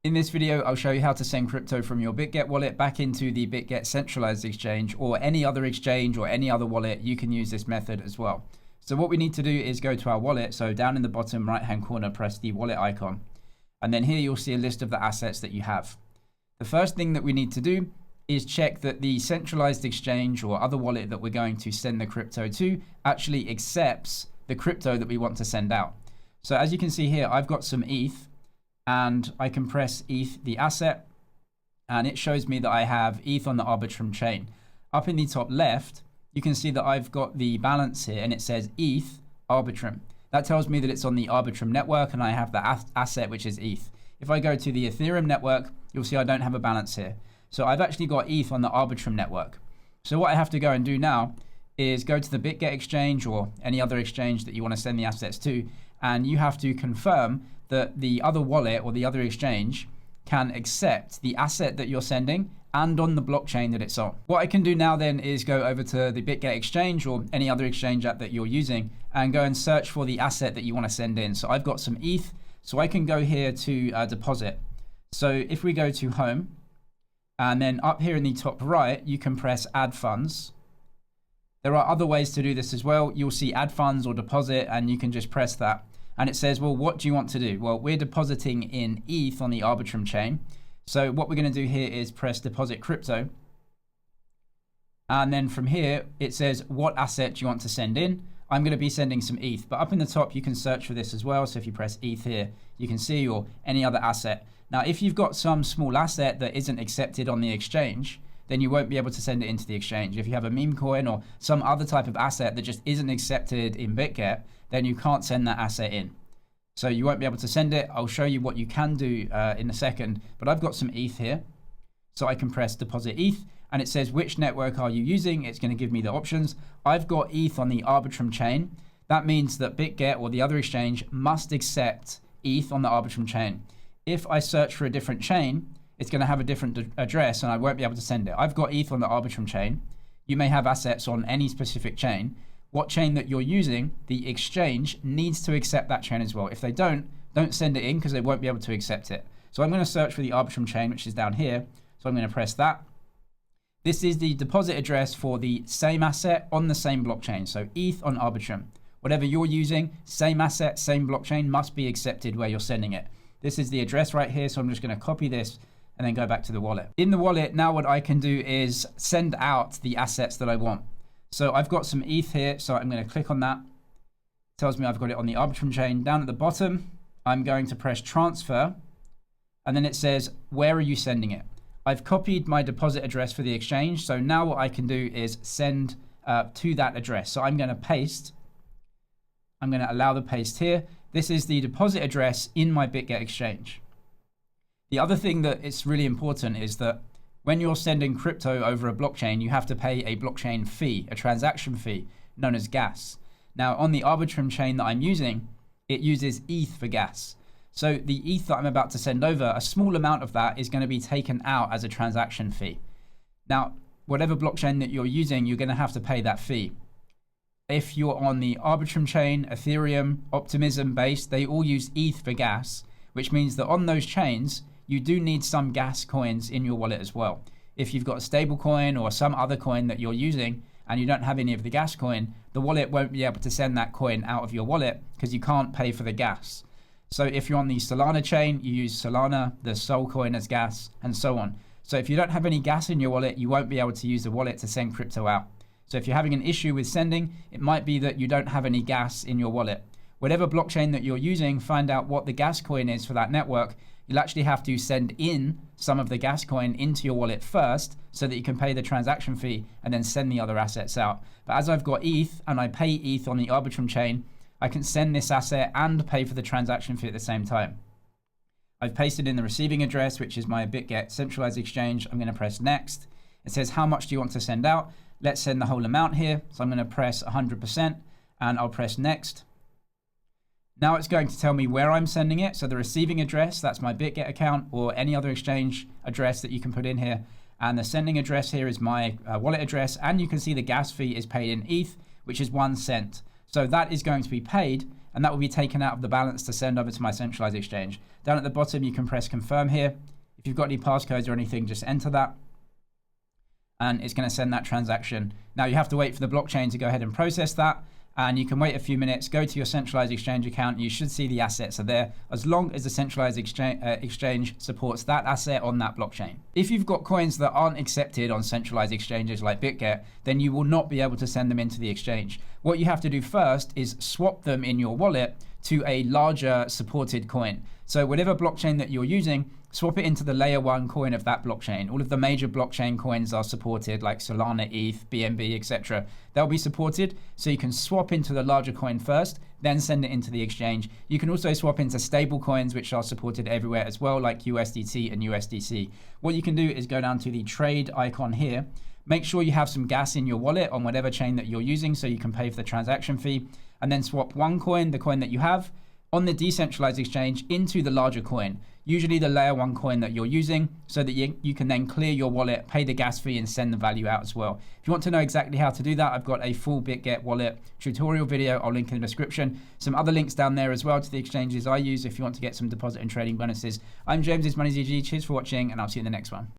In this video, I'll show you how to send crypto from your Bitget wallet back into the Bitget centralized exchange or any other exchange or any other wallet. You can use this method as well. So what we need to do is go to our wallet. So down in the bottom right-hand corner, press the wallet icon. And then here you'll see a list of the assets that you have. The first thing that we need to do is check that the centralized exchange or other wallet that we're going to send the crypto to actually accepts the crypto that we want to send out. So as you can see here, I've got some ETH. And I can press ETH, the asset, and it shows me that I have ETH on the Arbitrum chain. Up in the top left, you can see that I've got the balance here and it says ETH Arbitrum. That tells me that it's on the Arbitrum network and I have the asset, which is ETH. If I go to the Ethereum network, you'll see I don't have a balance here. So I've actually got ETH on the Arbitrum network. So what I have to go and do now is go to the Bitget exchange or any other exchange that you want to send the assets to, and you have to confirm that the other wallet or the other exchange can accept the asset that you're sending and on the blockchain that it's on. What I can do now then is go over to the Bitget exchange or any other exchange app that you're using and go and search for the asset that you want to send in. So I've got some ETH, so I can go here to deposit. So if we go to home, and then up here in the top right, you can press add funds. There are other ways to do this as well. You'll see add funds or deposit, and you can just press that. And it says, well, what do you want to do? Well, we're depositing in ETH on the Arbitrum chain. So what we're going to do here is press deposit crypto. And then from here, it says, what asset do you want to send in? I'm going to be sending some ETH, but up in the top, you can search for this as well. So if you press ETH here, you can see, or any other asset. Now, if you've got some small asset that isn't accepted on the exchange, then you won't be able to send it into the exchange. If you have a meme coin or some other type of asset that just isn't accepted in Bitget, then you can't send that asset in. So you won't be able to send it. I'll show you what you can do in a second, but I've got some ETH here. So I can press deposit ETH and it says, which network are you using? It's going to give me the options. I've got ETH on the Arbitrum chain. That means that Bitget or the other exchange must accept ETH on the Arbitrum chain. If I search for a different chain, it's going to have a different address and I won't be able to send it. I've got ETH on the Arbitrum chain. You may have assets on any specific chain. What chain that you're using, the exchange needs to accept that chain as well. If they don't send it in because they won't be able to accept it. So I'm going to search for the Arbitrum chain, which is down here. So I'm going to press that. This is the deposit address for the same asset on the same blockchain. So ETH on Arbitrum. Whatever you're using, same asset, same blockchain must be accepted where you're sending it. This is the address right here. So I'm just going to copy this and then go back to the wallet. In the wallet, now what I can do is send out the assets that I want. So I've got some ETH here, so I'm going to click on that. It tells me I've got it on the Arbitrum chain. Down at the bottom, I'm going to press transfer, and then it says, where are you sending it? I've copied my deposit address for the exchange, so now what I can do is send to that address. So I'm going to paste. I'm going to allow the paste here. This is the deposit address in my Bitget exchange. The other thing that is really important is that when you're sending crypto over a blockchain, you have to pay a blockchain fee, a transaction fee, known as gas. Now, on the Arbitrum chain that I'm using, it uses ETH for gas. So the ETH that I'm about to send over, a small amount of that is going to be taken out as a transaction fee. Now, whatever blockchain that you're using, you're going to have to pay that fee. If you're on the Arbitrum chain, Ethereum, Optimism based, they all use ETH for gas, which means that on those chains, you do need some gas coins in your wallet as well. If you've got a stable coin or some other coin that you're using and you don't have any of the gas coin, the wallet won't be able to send that coin out of your wallet because you can't pay for the gas. So if you're on the Solana chain, you use Solana, the Sol coin as gas, and so on. So if you don't have any gas in your wallet, you won't be able to use the wallet to send crypto out. So if you're having an issue with sending, it might be that you don't have any gas in your wallet. Whatever blockchain that you're using, find out what the gas coin is for that network. You'll actually have to send in some of the gas coin into your wallet first so that you can pay the transaction fee and then send the other assets out. But as I've got ETH and I pay ETH on the Arbitrum chain, I can send this asset and pay for the transaction fee at the same time. I've pasted in the receiving address, which is my Bitget centralized exchange. I'm going to press next. It says, how much do you want to send out? Let's send the whole amount here. So I'm going to press 100% and I'll press next. Now it's going to tell me where I'm sending it. So the receiving address, that's my Bitget account or any other exchange address that you can put in here. And the sending address here is my wallet address. And you can see the gas fee is paid in ETH, which is 1 cent. So that is going to be paid and that will be taken out of the balance to send over to my centralized exchange. Down at the bottom, you can press confirm here. If you've got any passcodes or anything, just enter that, and it's going to send that transaction. Now you have to wait for the blockchain to go ahead and process that, and you can wait a few minutes, go to your centralized exchange account, and you should see the assets are there, as long as the centralized exchange supports that asset on that blockchain. If you've got coins that aren't accepted on centralized exchanges like Bitget, then you will not be able to send them into the exchange. What you have to do first is swap them in your wallet to a larger supported coin. So whatever blockchain that you're using, swap it into the layer 1 coin of that blockchain. All of the major blockchain coins are supported, like Solana, ETH, BNB, etc. They'll be supported, so you can swap into the larger coin first, then send it into the exchange. You can also swap into stable coins, which are supported everywhere as well, like USDT and USDC. What you can do is go down to the trade icon here. Make sure you have some gas in your wallet on whatever chain that you're using so you can pay for the transaction fee, and then swap one coin, the coin that you have, on the decentralized exchange into the larger coin, usually the layer 1 coin that you're using, so that you can then clear your wallet, pay the gas fee, and send the value out as well. If you want to know exactly how to do that, I've got a full Bitget wallet tutorial video. I'll link in the description. Some other links down there as well to the exchanges I use if you want to get some deposit and trading bonuses. I'm James, it's Money ZG. Cheers for watching, and I'll see you in the next one.